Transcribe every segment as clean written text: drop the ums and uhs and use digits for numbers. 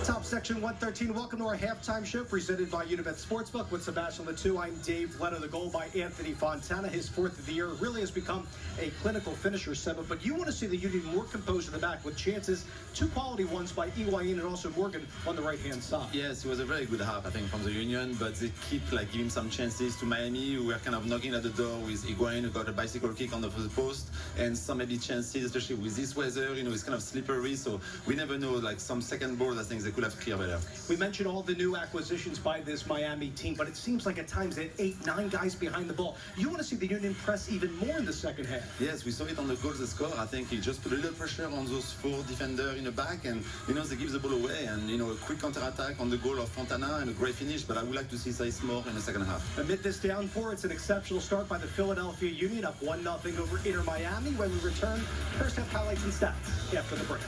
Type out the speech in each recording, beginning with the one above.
Top Section 113, welcome to our halftime show presented by Unibet Sportsbook with Sebastian Letou. I'm Dave Leto. The goal by Anthony Fontana, his fourth of the year, really has become a clinical finisher, Seba. But you want to see the Union more composed in the back with chances, two quality ones by Higuain and also Morgan on the right-hand side. Yes, it was a very good half, I think, from the Union, but they keep giving some chances to Miami, who were kind of knocking at the door with Higuain, who got a bicycle kick on the post, and some maybe chances, especially with this weather, it's kind of slippery, so we never know, some second balls, I think they could have cleared better. We mentioned all the new acquisitions by this Miami team, but it seems like at times they had 8, 9 guys behind the ball. You want to see the Union press even more in the second half. Yes, we saw it on the goals they scored. I think he just put a little pressure on those 4 defenders in the back, and they give the ball away, and a quick counter-attack on the goal of Fontana and a great finish, but I would like to see Saiz more in the second half. Amid this downpour, it's an exceptional start by the Philadelphia Union, up 1-0 over Inter Miami. When we return, first half highlights and stats after the break.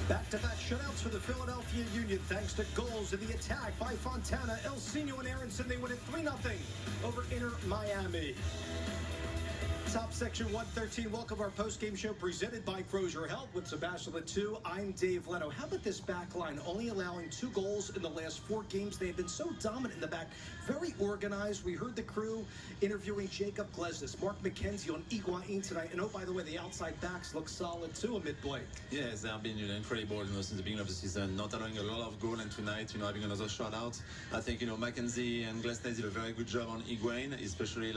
Back-to-back shutouts for the Philadelphia Union thanks to goals in the attack by Fontana, Elsinho, and Aronson. They win it 3-0 over Inter Miami. Top Section 113, welcome our post-game show presented by Crozier Health with Sebastian Letou. I'm Dave Leto. How about this back line only allowing 2 goals in the last 4 games? They have been so dominant in the back, very organized. We heard the crew interviewing Jacob Glesnes, Mark McKenzie on Higuain tonight. And oh, by the way, the outside backs look solid too amid play. Yes, they have been incredible since the beginning of the season, not allowing a lot of goal, and tonight, having another shutout. I think, McKenzie and Glesnes did a very good job on Higuain, especially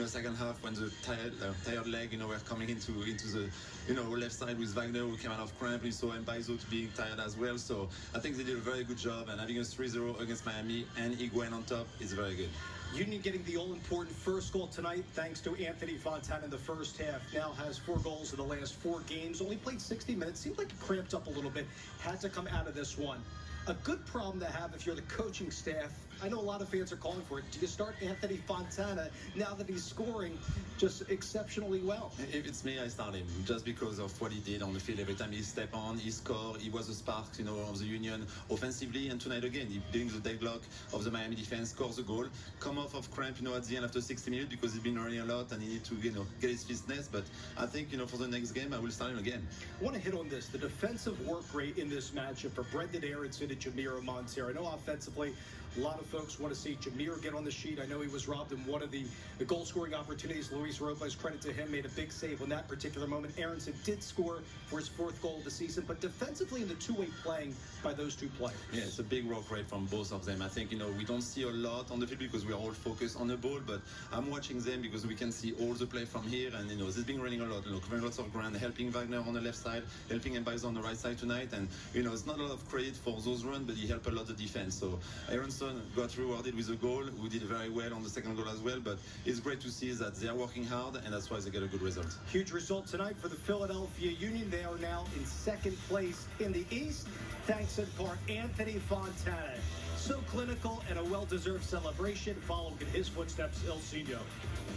second half when the tired leg, we're coming into the left side with Wagner, who came out of cramp. We saw Mbaizo being tired as well. So I think they did a very good job, and having a 3-0 against Miami and Higuain on top is very good. Union getting the all-important first goal tonight thanks to Anthony Fontana in the first half. Now has 4 goals in the last 4 games. Only played 60 minutes. Seemed like it cramped up a little bit. Had to come out of this one. A good problem to have if you're the coaching staff. I know a lot of fans are calling for it. Do you start Anthony Fontana now that he's scoring just exceptionally well? If it's me, I start him just because of what he did on the field. Every time he stepped on, he scored. He was a spark, of the Union offensively. And tonight again, he brings the deadlock of the Miami defense, scores a goal, come off of cramp, at the end after 60 minutes because he's been running a lot and he needs to, get his fitness. But I think, for the next game, I will start him again. I want to hit on this. The defensive work rate in this matchup for Brenden Aaronson and Jamiro Monteiro. I know offensively, a lot of folks want to see Jamiro get on the sheet. I know he was robbed in one of the goal-scoring opportunities. Luis Robles, credit to him, made a big save on that particular moment. Aronson did score for his 4th goal of the season, but defensively in the two-way playing by those 2 players. Yeah, it's a big work rate from both of them. I think, we don't see a lot on the field because we are all focused on the ball, but I'm watching them because we can see all the play from here, and, they've been running a lot, covering lots of ground, helping Wagner on the left side, helping Mbaizo on the right side tonight, and, it's not a lot of credit for those runs, but he helped a lot the defense. So Aronson got rewarded with a goal, who did very well on the second goal as well, but it's great to see that they are working hard, and that's why they get a good result. Huge result tonight for the Philadelphia Union. They are now in 2nd place in the East, thanks in part Anthony Fontana. So clinical and a well-deserved celebration following in his footsteps, Elsinho.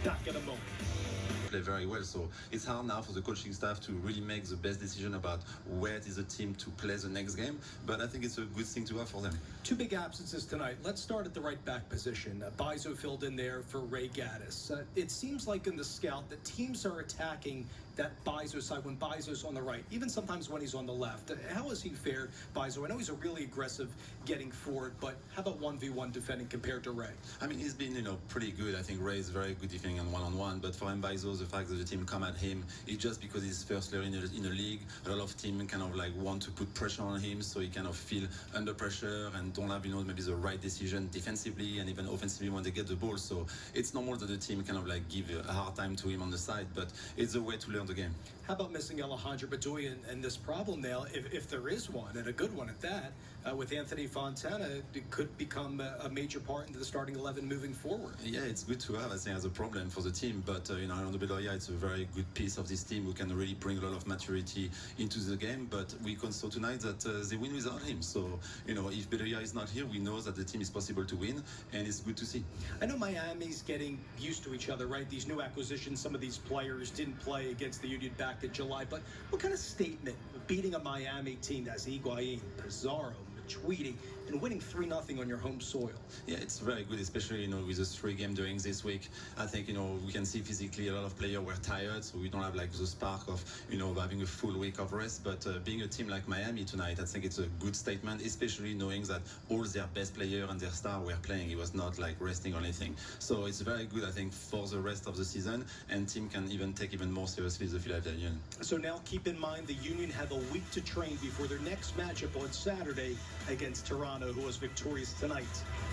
Back in a moment. Play very well, so it's hard now for the coaching staff to really make the best decision about where it is the team to play the next game, but I think it's a good thing to have for them. 2 big absences tonight. Let's start at the right back position. Mbaizo filled in there for Ray Gaddis. It seems like in the scout that teams are attacking that Mbaizo side when Mbaizo's on the right, even sometimes when he's on the left. How has he fared, Mbaizo? I know he's a really aggressive getting forward, but how about 1v1 defending compared to Ray? I mean, he's been, pretty good. I think Ray is very good defending on one-on-one, but for Mbaizo, the fact that the team come at him, it's just because he's first year in the league. A lot of teams kind of want to put pressure on him, so he kind of feel under pressure and don't have, maybe the right decision defensively and even offensively when they get the ball. So it's normal that the team kind of give a hard time to him on the side, but it's a way to learn the game. How about missing Alejandro Bedoya and this problem now, if there is one, and a good one at that, with Anthony Fontana, it could become a major part into the starting 11 moving forward. Yeah, it's good to have, I think, as a problem for the team, but, Alejandro Bedoya, it's a very good piece of this team who can really bring a lot of maturity into the game, but we can saw tonight that they win without him. So, if Bedoya is not here, we know that the team is possible to win, and it's good to see. I know Miami's getting used to each other, right? These new acquisitions, some of these players didn't play against the Union back in July, but what kind of statement beating a Miami team that's Higuain, Pizarro, tweeting, and winning 3-0 on your home soil. Yeah, it's very good, especially, you know, with the 3 game doing this week. I think, you know, we can see physically a lot of players were tired, so we don't have like the spark of, you know, having a full week of rest. But being a team like Miami tonight, I think it's a good statement, especially knowing that all their best players and their stars were playing. It was not like resting or anything. So it's very good, I think, for the rest of the season, and team can even take even more seriously the Philadelphia Union. So now keep in mind the Union have a week to train before their next matchup on Saturday against Toronto, who was victorious tonight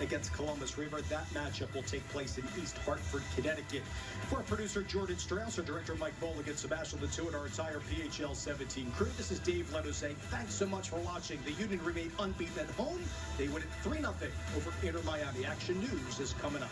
against Columbus River. That matchup will take place in East Hartford, Connecticut. For our producer Jordan Strauss, our director Mike Mulligan, Sebastian Latour, and our entire PHL 17 crew, this is Dave Leto saying thanks so much for watching. The Union remain unbeaten at home. They win it 3-0 over Inter Miami. Action News is coming up.